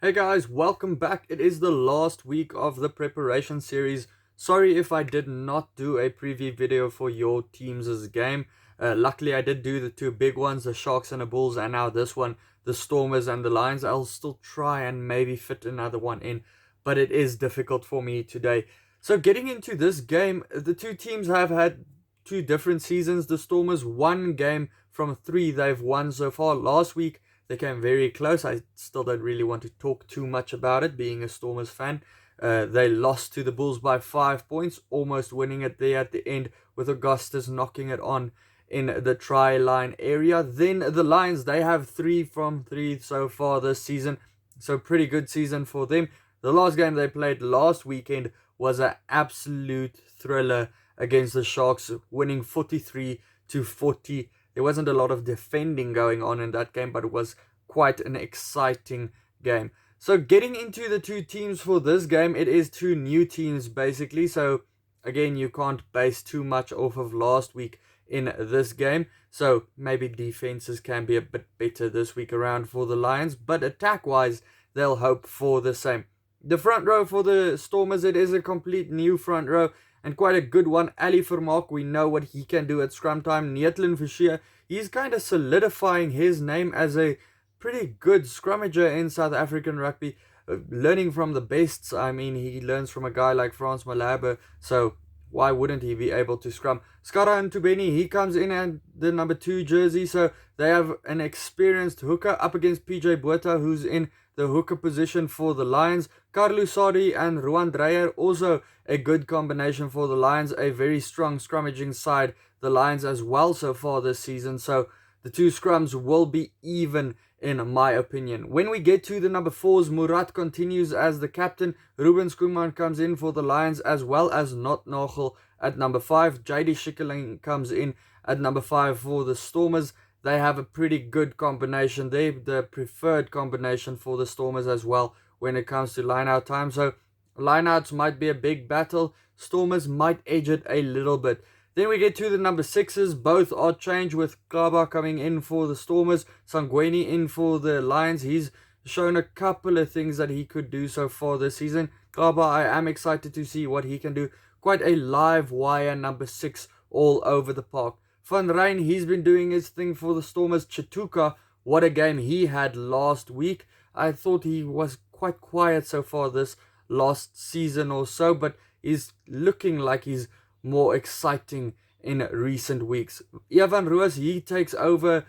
Hey guys, welcome back. It is the last week of the preparation series. Sorry if I did not do a preview video for your teams' game. Luckily, I did do the two big ones, the Sharks and the Bulls, and now this one, the Stormers and the Lions. I'll still try and maybe fit another one in, but it is difficult for me today. So getting into this game, the two teams have had two different seasons. The Stormers, one game from three they've won so far. Last week, they came very close. I still don't really want to talk too much about it, being a Stormers fan. They lost to the Bulls by 5 points, almost winning it there at the end, with Augustus knocking it on in the try line area. Then the Lions, they have 3 from 3 so far this season, so pretty good season for them. The last game they played last weekend was an absolute thriller against the Sharks, winning 43-40. There wasn't a lot of defending going on in that game, but it was quite an exciting game. So getting into the two teams for this game, it is two new teams basically. So again, you can't base too much off of last week in this game. So maybe defenses can be a bit better this week around for the Lions, but attack-wise, they'll hope for the same. The front row for the Stormers, it is a complete new front row and quite a good one. Ali Vermaak, we know what he can do at scrum time. Neethling Forsier, he's kind of solidifying his name as a pretty good scrummager in South African rugby. Learning from the bests, I mean, he learns from a guy like Frans Malherbe, so why wouldn't he be able to scrum? Skara Ntubeni, he comes in at the number 2 jersey, so they have an experienced hooker up against PJ Botha, who's in the hooker position for the Lions. Carlo Sadi and Ruan Dreyer, also a good combination for the Lions, a very strong scrummaging side, the Lions as well so far this season, so the two scrums will be even in my opinion. When we get to the number 4s, Murat continues as the captain. Ruben Schoeman comes in for the Lions, as well as Not Nagel at number 5. JD Schikkeling comes in at number 5 for the Stormers. They have a pretty good combination. They're the preferred combination for the Stormers as well when it comes to line-out time. So line-outs might be a big battle. Stormers might edge it a little bit. Then we get to the number 6s. Both are changed, with Klaba coming in for the Stormers, Sangweni in for the Lions. He's shown a couple of things that he could do so far this season. Klaba, I am excited to see what he can do. Quite a live wire number 6 all over the park. Van Ryn, he's been doing his thing for the Stormers. Chituka, what a game he had last week. I thought he was quite quiet so far this last season or so, but he's looking like he's more exciting in recent weeks. Evan Roos, he takes over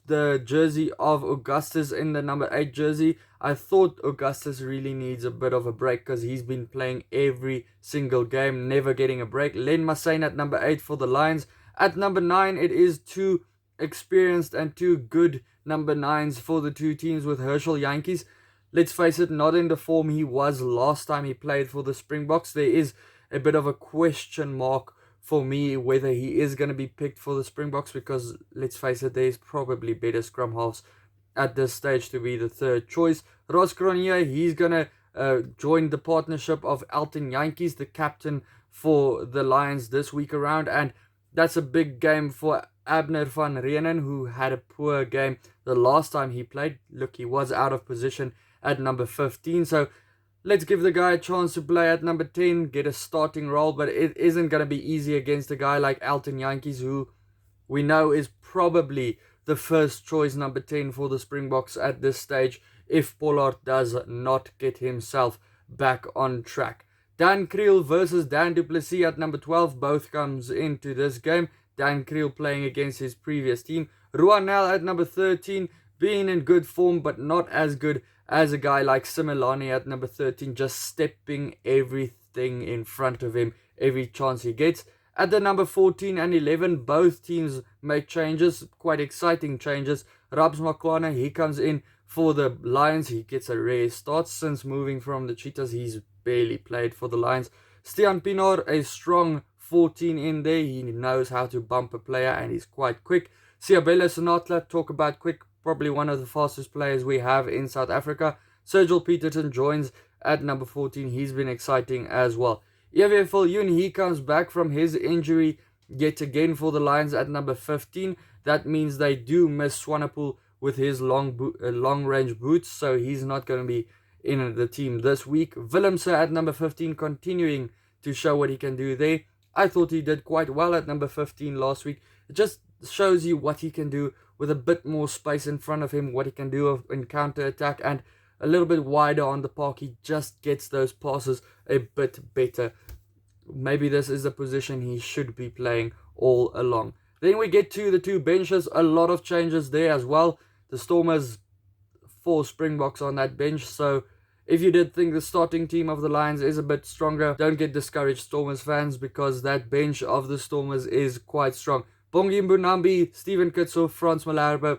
the jersey of Augustus in the number 8 jersey. I thought Augustus really needs a bit of a break because he's been playing every single game, never getting a break. Len Massane at number 8 for the Lions. At number 9, it is two experienced and two good number 9s for the two teams, with Herschel Yankees. Let's face it, not in the form he was last time he played for the Springboks. There is a bit of a question mark for me whether he is going to be picked for the Springboks, because let's face it, there's probably better scrum halves at this stage to be the third choice. Ross Cronje, he's going to join the partnership of Elton Yankees, the captain for the Lions this week around, and that's a big game for Abner van Reenen, who had a poor game the last time he played. Look, he was out of position at number 15, so let's give the guy a chance to play at number 10, get a starting role, but it isn't going to be easy against a guy like Elton Yankees, who we know is probably the first choice number 10 for the Springboks at this stage, if Pollard does not get himself back on track. Dan Kriel versus Dan du Plessis at number 12, both comes into this game. Dan Kriel playing against his previous team. Ruanel at number 13, being in good form, but not as good as a guy like Similani at number 13, just stepping everything in front of him every chance he gets. At the number 14 and 11, both teams make changes, quite exciting changes. Rabs Makwana, he comes in for the Lions. He gets a rare start since moving from the Cheetahs. He's barely played for the Lions. Stian Pienaar, a strong 14 in there. He knows how to bump a player and he's quite quick. Siabela Sinatla, talk about quick, probably one of the fastest players we have in South Africa. Sergil Peterson joins at number 14. He's been exciting as well. Ewe Viljoen, he comes back from his injury yet again for the Lions at number 15. That means they do miss Swanepoel with his long range boots, so he's not going to be in the team this week. Willemse at number 15 continuing to show what he can do there. I thought he did quite well at number 15 last week. It just shows you what he can do with a bit more space in front of him, what he can do in counter attack, and a little bit wider on the park. He just gets those passes a bit better. Maybe this is a position he should be playing all along. Then we get to the two benches. A lot of changes there as well. The Stormers, 4 Springboks on that bench. So if you did think the starting team of the Lions is a bit stronger, don't get discouraged, Stormers fans, because that bench of the Stormers is quite strong. Bongi Mbunambi, Steven Kitso, Frans Malherbe.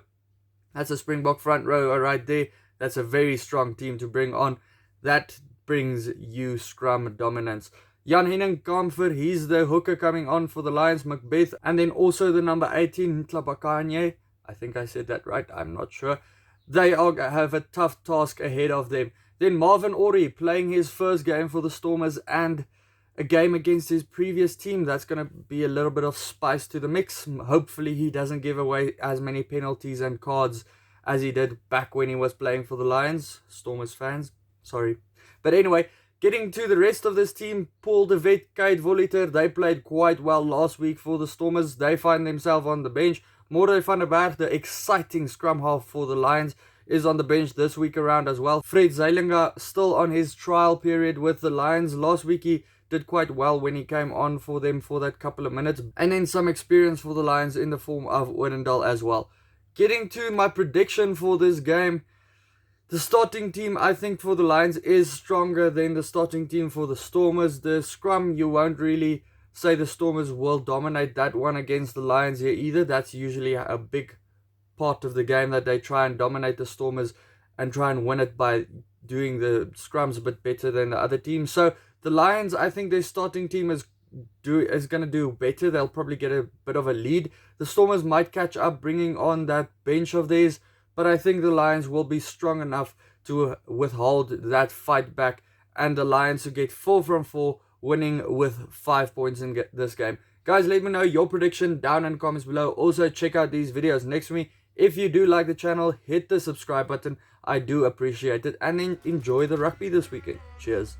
That's a Springbok front row right there. That's a very strong team to bring on. That brings you scrum dominance. Jan Henning Kamfer, he's the hooker coming on for the Lions, Macbeth. And then also the number 18, Ntlabakanye. I think I said that right, I'm not sure. They have a tough task ahead of them. Then Marvin Ori playing his first game for the Stormers and a game against his previous team. That's going to be a little bit of spice to the mix. Hopefully he doesn't give away as many penalties and cards as he did back when he was playing for the Lions. Stormers fans, sorry. But anyway, getting to the rest of this team, Paul de Wet, Kate Voliter, they played quite well last week for the Stormers. They find themselves on the bench. Moré van der Berg, the exciting scrum half for the Lions, is on the bench this week around as well. Fred Zeilinga still on his trial period with the Lions. Last week he did quite well when he came on for them for that couple of minutes. And then some experience for the Lions in the form of Odendaal as well. Getting to my prediction for this game, the starting team I think for the Lions is stronger than the starting team for the Stormers. The scrum, you won't really say the Stormers will dominate that one against the Lions here either. That's usually a big part of the game, that they try and dominate the Stormers and try and win it by doing the scrums a bit better than the other teams. So the Lions, I think their starting team is going to do better. They'll probably get a bit of a lead. The Stormers might catch up bringing on that bench of theirs, but I think the Lions will be strong enough to withhold that fight back, and the Lions to get 4 from 4, winning with 5 points in this game. Guys, let me know your prediction down in the comments below. Also, check out these videos next to me. If you do like the channel, hit the subscribe button. I do appreciate it. And enjoy the rugby this weekend. Cheers.